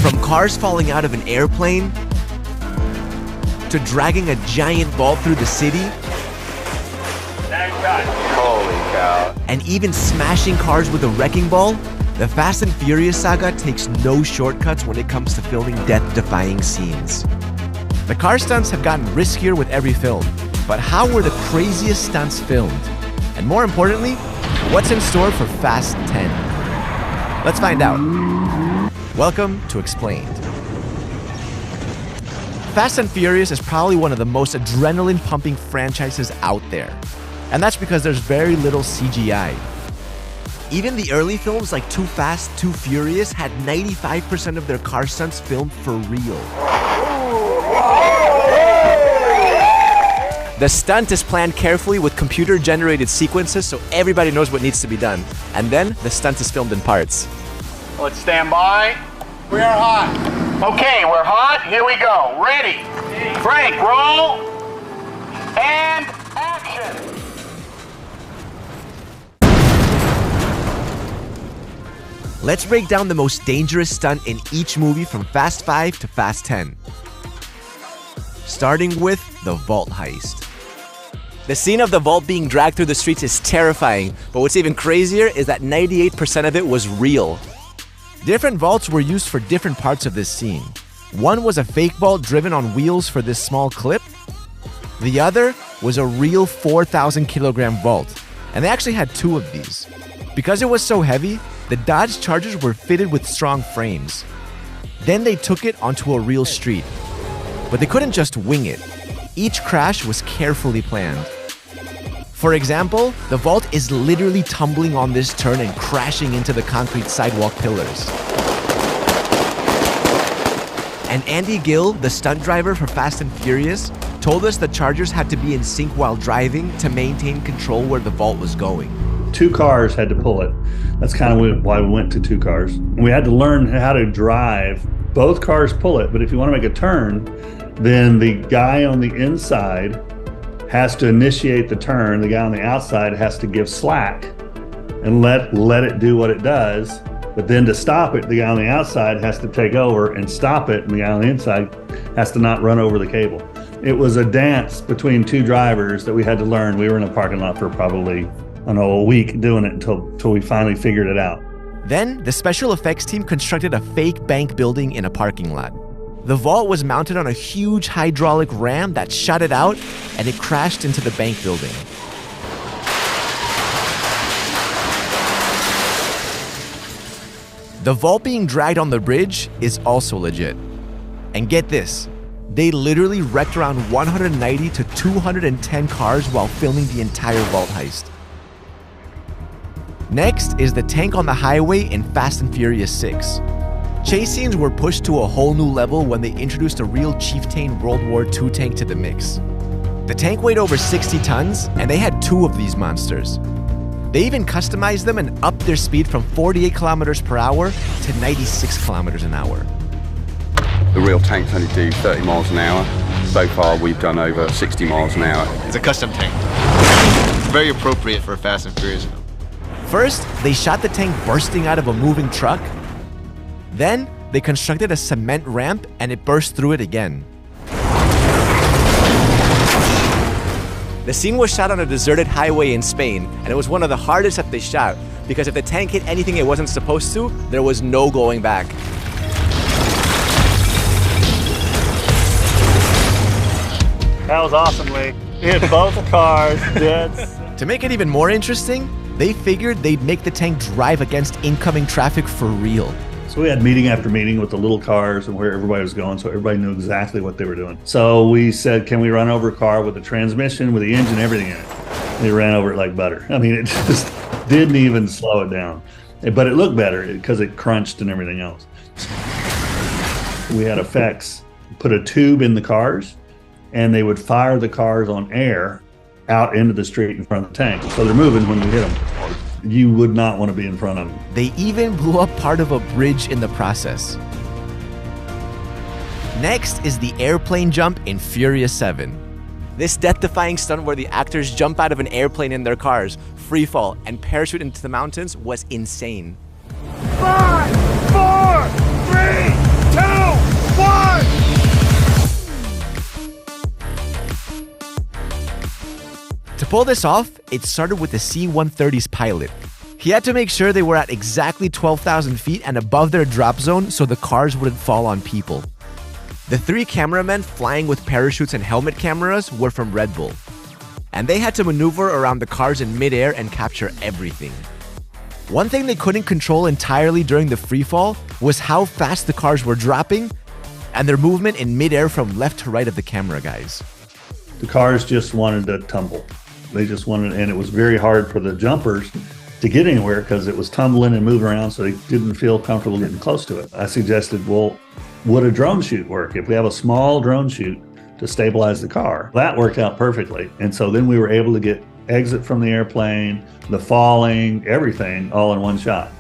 From cars falling out of an airplane, to dragging a giant vault through the city, Holy cow. and even smashing cars with a wrecking ball, the Fast and Furious saga takes no shortcuts when it comes to filming death-defying scenes. The car stunts have gotten riskier with every film, but how were the craziest stunts filmed? And more importantly, what's in store for Fast 10? Let's find out. Welcome to Explained. Fast and Furious is probably one of the most adrenaline-pumping franchises out there. And that's because there's very little CGI. Even the early films like Too Fast, Too Furious had 95% of their car stunts filmed for real. The stunt is planned carefully with computer-generated sequences so everybody knows what needs to be done. And then the stunt is filmed in parts. Let's stand by. We are hot. Okay, we're hot. Here we go. Ready. Frank, roll. And action. Let's break down the most dangerous stunt in each movie from Fast 5 to Fast 10. Starting with the vault heist. The scene of the vault being dragged through the streets is terrifying, but what's even crazier is that 98% of it was real. Different vaults were used for different parts of this scene. One was a fake vault driven on wheels for this small clip. The other was a real 4,000 kilogram vault, and they actually had two of these. Because it was so heavy, the Dodge Chargers were fitted with strong frames. Then they took it onto a real street. But they couldn't just wing it. Each crash was carefully planned. For example, the vault is literally tumbling on this turn and crashing into the concrete sidewalk pillars. And Andy Gill, the stunt driver for Fast and Furious, told us the Chargers had to be in sync while driving to maintain control where the vault was going. Two cars had to pull it. That's kind of why we went to two cars. We had to learn how to drive. Both cars pull it, but if you want to make a turn, then the guy on the inside has to initiate the turn. The guy on the outside has to give slack and let it do what it does. But then to stop it, the guy on the outside has to take over and stop it, and the guy on the inside has to not run over the cable. It was a dance between two drivers that we had to learn. We were in a parking lot for probably, I don't know, a week doing it until we finally figured it out. Then, the special effects team constructed a fake bank building in a parking lot. The vault was mounted on a huge hydraulic ram that shot it out, and it crashed into the bank building. The vault being dragged on the bridge is also legit. And get this, they literally wrecked around 190 to 210 cars while filming the entire vault heist. Next is the tank on the highway in Fast and Furious 6. Chase scenes were pushed to a whole new level when they introduced a real Chieftain World War II tank to the mix. The tank weighed over 60 tons, and they had two of these monsters. They even customized them and upped their speed from 48 kilometers per hour to 96 kilometers an hour. The real tanks only do 30 miles an hour. So far, we've done over 60 miles an hour. It's a custom tank. Very appropriate for a Fast and Furious film. First, they shot the tank bursting out of a moving truck. Then, they constructed a cement ramp and it burst through it again. The scene was shot on a deserted highway in Spain, and it was one of the hardest that they shot because if the tank hit anything it wasn't supposed to, there was no going back. That was awesome, Lee. We hit both cars. To make it even more interesting, they figured they'd make the tank drive against incoming traffic for real. So we had meeting after meeting with the little cars and where everybody was going, so everybody knew exactly what they were doing. So we said, can we run over a car with the transmission, with the engine, everything in it? They ran over it like butter. I mean, it just didn't even slow it down. But it looked better because it crunched and everything else. We had effects, put a tube in the cars, and they would fire the cars on air out into the street in front of the tank. So they're moving when we hit them. You would not want to be in front of them. They even blew up part of a bridge in the process. Next is the airplane jump in Furious 7. This death-defying stunt where the actors jump out of an airplane in their cars, free fall, and parachute into the mountains was insane. 5, 4, 3, 2, pull this off, it started with the C-130's pilot. He had to make sure they were at exactly 12,000 feet and above their drop zone so the cars wouldn't fall on people. The 3 cameramen flying with parachutes and helmet cameras were from Red Bull, and they had to maneuver around the cars in midair and capture everything. One thing they couldn't control entirely during the freefall was how fast the cars were dropping and their movement in midair from left to right of the camera guys. The cars just wanted to tumble. They just wanted, and it was very hard for the jumpers to get anywhere because it was tumbling and moving around, so they didn't feel comfortable getting close to it. I suggested, well, would a drone chute work? If we have a small drone chute to stabilize the car. That worked out perfectly. And so then we were able to get exit from the airplane, the falling, everything all in one shot.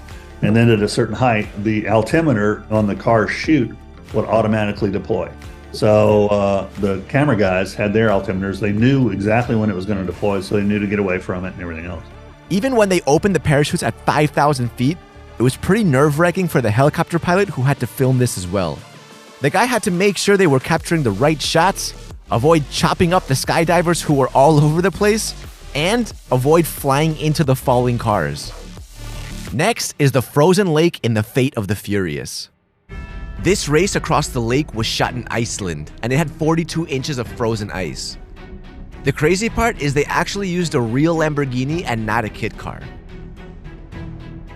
And then at a certain height, the altimeter on the car chute would automatically deploy. So the camera guys had their altimeters. They knew exactly when it was going to deploy, so they knew to get away from it and everything else. Even when they opened the parachutes at 5,000 feet, it was pretty nerve-wracking for the helicopter pilot who had to film this as well. The guy had to make sure they were capturing the right shots, avoid chopping up the skydivers who were all over the place, and avoid flying into the falling cars. Next is the frozen lake in The Fate of the Furious. This race across the lake was shot in Iceland, and it had 42 inches of frozen ice. The crazy part is they actually used a real Lamborghini and not a kit car.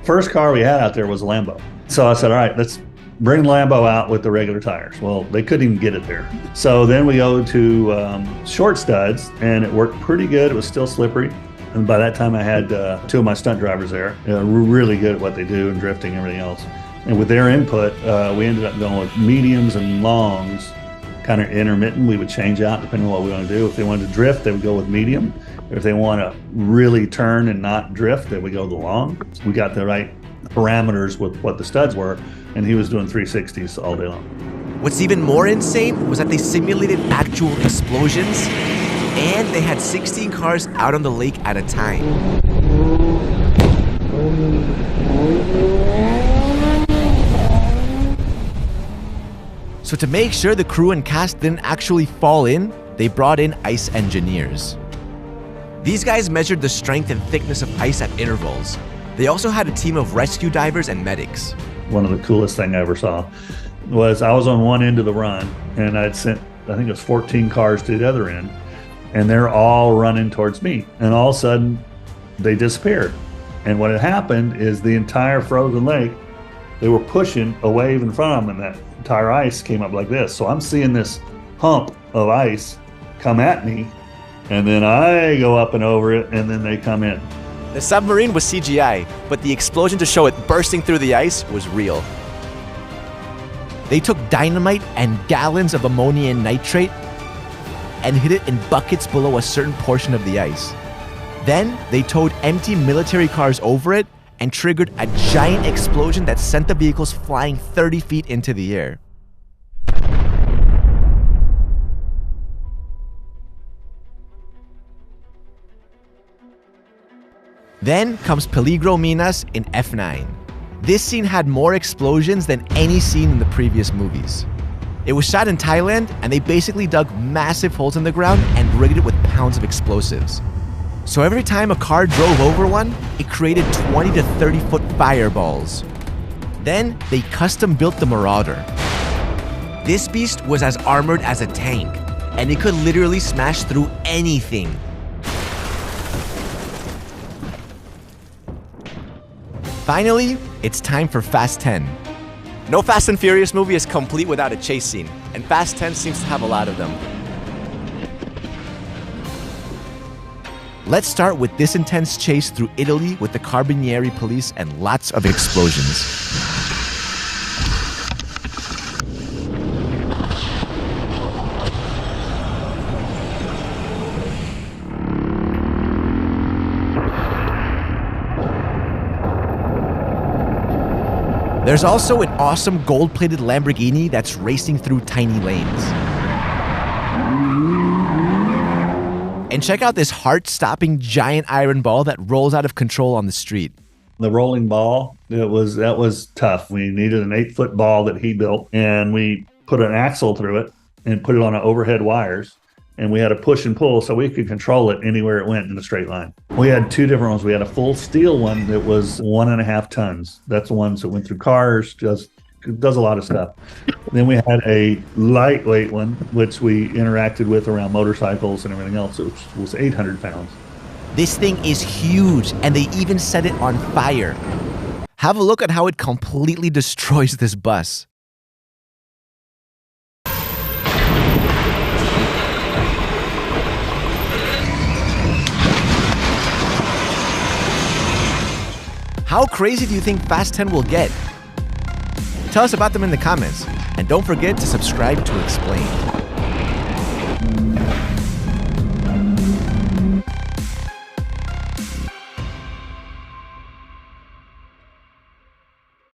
First car we had out there was a Lambo. So I said, all right, let's bring Lambo out with the regular tires. Well, they couldn't even get it there. So then we go to short studs, and it worked pretty good. It was still slippery. And by that time I had 2 of my stunt drivers there. Really good at what they do and drifting and everything else. And with their input, we ended up going with mediums and longs, kind of intermittent. We would change out depending on what we want to do. If they wanted to drift, they would go with medium. If they want to really turn and not drift, they would go the long. We got the right parameters with what the studs were, and he was doing 360s all day long. What's even more insane was that they simulated actual explosions, and they had 16 cars out on the lake at a time. So to make sure the crew and cast didn't actually fall in, they brought in ice engineers. These guys measured the strength and thickness of ice at intervals. They also had a team of rescue divers and medics. One of the coolest things I ever saw was I was on one end of the run, and I'd sent, I think it was 14 cars to the other end, and they're all running towards me. And all of a sudden, they disappeared. And what had happened is the entire frozen lake, they were pushing a wave in front of them, and that entire ice came up like this. So I'm seeing this hump of ice come at me, and then I go up and over it, and then they come in. The submarine was CGI, but the explosion to show it bursting through the ice was real. They took dynamite and gallons of ammonium nitrate and hid it in buckets below a certain portion of the ice. Then they towed empty military cars over it and triggered a giant explosion that sent the vehicles flying 30 feet into the air. Then comes Peligro Minas in F9. This scene had more explosions than any scene in the previous movies. It was shot in Thailand, and they basically dug massive holes in the ground and rigged it with pounds of explosives. So every time a car drove over one, it created 20 to 30 foot fireballs. Then they custom built the Marauder. This beast was as armored as a tank, and it could literally smash through anything. Finally, it's time for Fast 10. No Fast and Furious movie is complete without a chase scene, and Fast 10 seems to have a lot of them. Let's start with this intense chase through Italy with the Carabinieri police and lots of explosions. There's also an awesome gold-plated Lamborghini that's racing through tiny lanes. And check out this heart-stopping giant iron ball that rolls out of control on the street. The rolling ball, that was tough. We needed an 8-foot ball that he built, and we put an axle through it and put it on overhead wires and we had a push and pull so we could control it anywhere it went in a straight line. We had two different ones. We had a full steel one that was 1.5 tons. That's the ones that went through cars, just does a lot of stuff. Then we had a lightweight one, which we interacted with around motorcycles and everything else, which was 800 pounds. This thing is huge, and they even set it on fire. Have a look at how it completely destroys this bus. How crazy do you think Fast 10 will get? Tell us about them in the comments, and don't forget to subscribe to Explain.